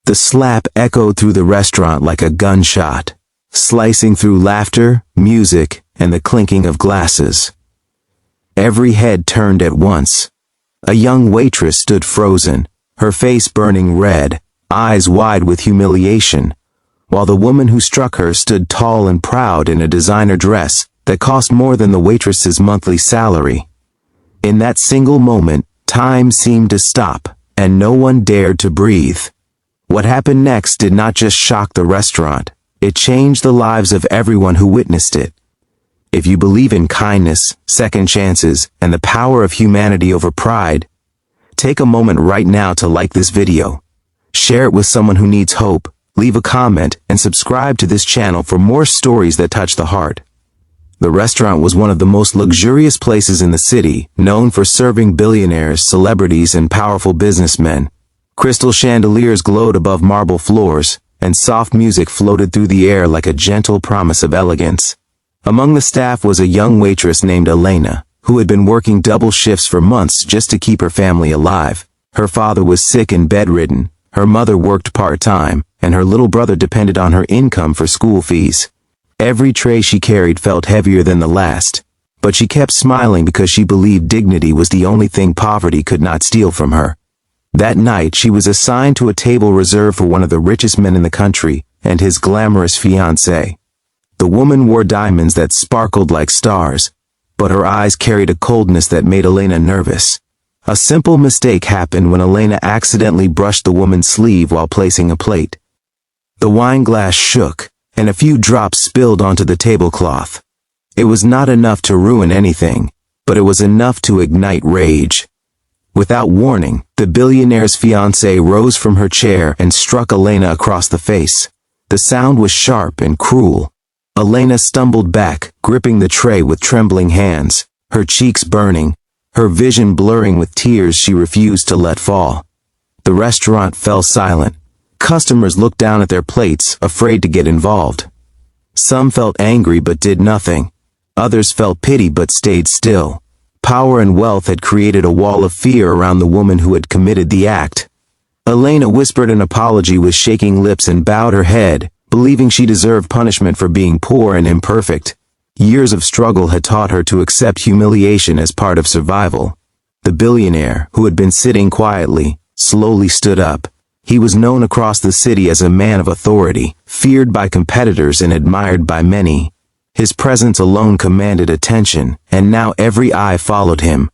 The slap echoed through the restaurant like a gunshot, slicing through laughter, music, and the clinking of glasses. Every head turned at once. A young waitress stood frozen, her face burning red, eyes wide with humiliation, while the woman who struck her stood tall and proud in a designer dress that cost more than the waitress's monthly salary. In that single moment, time seemed to stop, and no one dared to breathe. What happened next did not just shock the restaurant, it changed the lives of everyone who witnessed it. If you believe in kindness, second chances, and the power of humanity over pride, take a moment right now to like this video. Share it with someone who needs hope, leave a comment, and subscribe to this channel for more stories that touch the heart. The restaurant was one of the most luxurious places in the city, known for serving billionaires, celebrities, and powerful businessmen. Crystal chandeliers glowed above marble floors, and soft music floated through the air like a gentle promise of elegance. Among the staff was a young waitress named Elena, who had been working double shifts for months just to keep her family alive. Her father was sick and bedridden, her mother worked part-time, and her little brother depended on her income for school fees. Every tray she carried felt heavier than the last, but she kept smiling because she believed dignity was the only thing poverty could not steal from her. That night she was assigned to a table reserved for one of the richest men in the country and his glamorous fiancée. The woman wore diamonds that sparkled like stars, but her eyes carried a coldness that made Elena nervous. A simple mistake happened when Elena accidentally brushed the woman's sleeve while placing a plate. The wine glass shook, and a few drops spilled onto the tablecloth. It was not enough to ruin anything, but it was enough to ignite rage. Without warning, the billionaire's fiancée rose from her chair and struck Elena across the face. The sound was sharp and cruel. Elena stumbled back, gripping the tray with trembling hands, her cheeks burning, her vision blurring with tears she refused to let fall. The restaurant fell silent. Customers looked down at their plates, afraid to get involved. Some felt angry but did nothing. Others felt pity but stayed still. Power and wealth had created a wall of fear around the woman who had committed the act. Elena whispered an apology with shaking lips and bowed her head, believing she deserved punishment for being poor and imperfect. Years of struggle had taught her to accept humiliation as part of survival. The billionaire, who had been sitting quietly, slowly stood up. He was known across the city as a man of authority, feared by competitors and admired by many. His presence alone commanded attention, and now every eye followed him.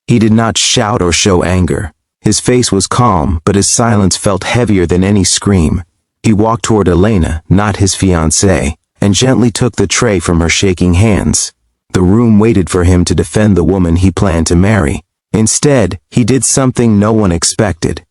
He did not shout or show anger. His face was calm, but his silence felt heavier than any scream. He walked toward Elena, not his fiancée, and gently took the tray from her shaking hands. The room waited for him to defend the woman he planned to marry. Instead, he did something no one expected.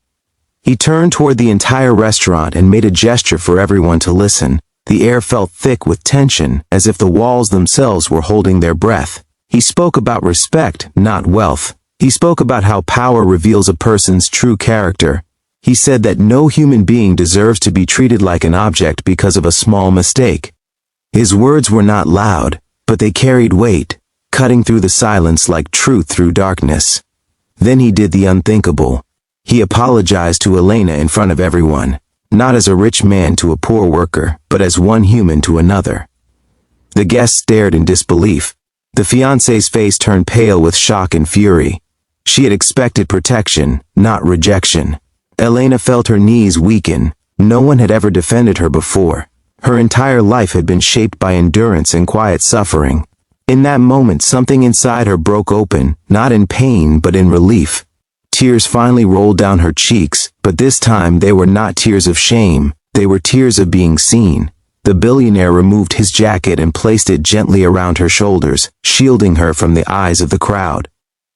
He turned toward the entire restaurant and made a gesture for everyone to listen. The air felt thick with tension, as if the walls themselves were holding their breath. He spoke about respect, not wealth. He spoke about how power reveals a person's true character. He said that no human being deserves to be treated like an object because of a small mistake. His words were not loud, but they carried weight, cutting through the silence like truth through darkness. Then he did the unthinkable. He apologized to Elena in front of everyone. Not as a rich man to a poor worker, but as one human to another. The guests stared in disbelief. The fiancé's face turned pale with shock and fury. She had expected protection, not rejection. Elena felt her knees weaken. No one had ever defended her before. Her entire life had been shaped by endurance and quiet suffering. In that moment, something inside her broke open, not in pain but in relief. Tears finally rolled down her cheeks, but this time they were not tears of shame, they were tears of being seen. The billionaire removed his jacket and placed it gently around her shoulders, shielding her from the eyes of the crowd.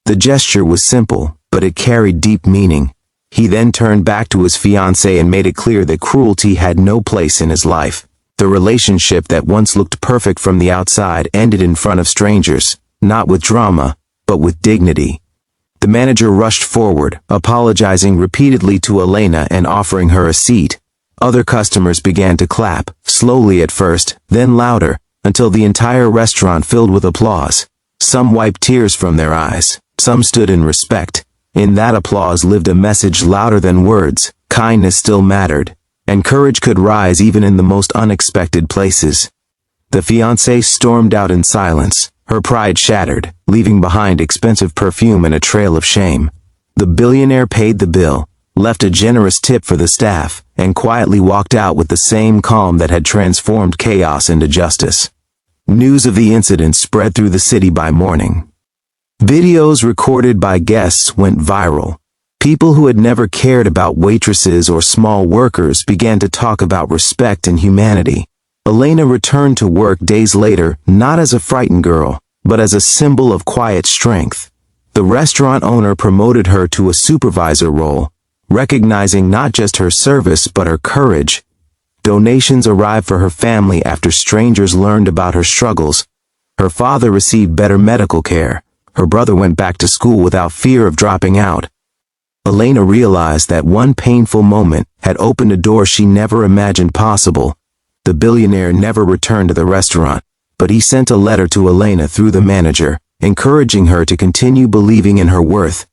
The gesture was simple, but it carried deep meaning. He then turned back to his fiancée and made it clear that cruelty had no place in his life. The relationship that once looked perfect from the outside ended in front of strangers, not with drama, but with dignity. The manager rushed forward, apologizing repeatedly to Elena and offering her a seat. Other customers began to clap, slowly at first, then louder, until the entire restaurant filled with applause. Some wiped tears from their eyes, some stood in respect. In that applause lived a message louder than words: kindness still mattered. and courage could rise even in the most unexpected places. The fiancée stormed out in silence, her pride shattered, leaving behind expensive perfume and a trail of shame. The billionaire paid the bill, left a generous tip for the staff, and quietly walked out with the same calm that had transformed chaos into justice. News of the incident spread through the city by morning. Videos recorded by guests went viral. People who had never cared about waitresses or small workers began to talk about respect and humanity. Elena returned to work days later, not as a frightened girl, but as a symbol of quiet strength. The restaurant owner promoted her to a supervisor role, recognizing not just her service but her courage. Donations arrived for her family after strangers learned about her struggles. Her father received better medical care. Her brother went back to school without fear of dropping out. Elena realized that one painful moment had opened a door she never imagined possible. The billionaire never returned to the restaurant, but he sent a letter to Elena through the manager, encouraging her to continue believing in her worth.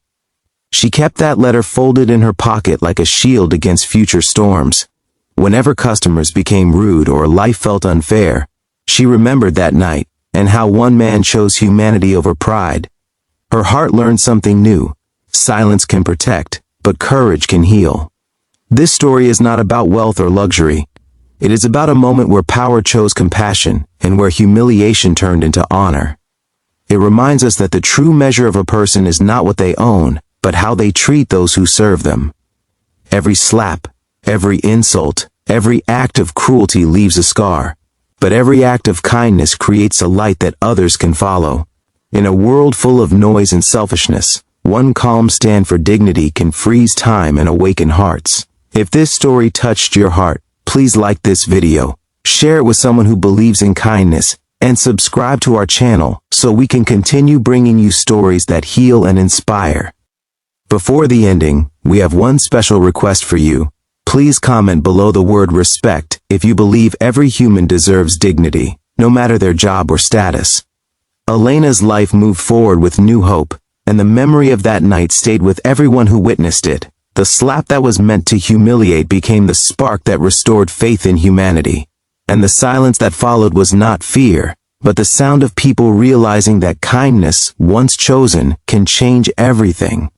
She kept that letter folded in her pocket like a shield against future storms. Whenever customers became rude or life felt unfair, she remembered that night and how one man chose humanity over pride. Her heart learned something new. Silence can protect, but courage can heal. This story is not about wealth or luxury. It is about a moment where power chose compassion and where humiliation turned into honor. It reminds us that the true measure of a person is not what they own, but how they treat those who serve them. Every slap, every insult, every act of cruelty leaves a scar, but every act of kindness creates a light that others can follow. In a world full of noise and selfishness, one calm stand for dignity can freeze time and awaken hearts. If this story touched your heart, please like this video, share it with someone who believes in kindness, and subscribe to our channel so we can continue bringing you stories that heal and inspire. Before the ending, we have one special request for you. Please comment below the word respect if you believe every human deserves dignity, no matter their job or status. Elena's life moved forward with new hope, and the memory of that night stayed with everyone who witnessed it. The slap that was meant to humiliate became the spark that restored faith in humanity. And the silence that followed was not fear, but the sound of people realizing that kindness, once chosen, can change everything.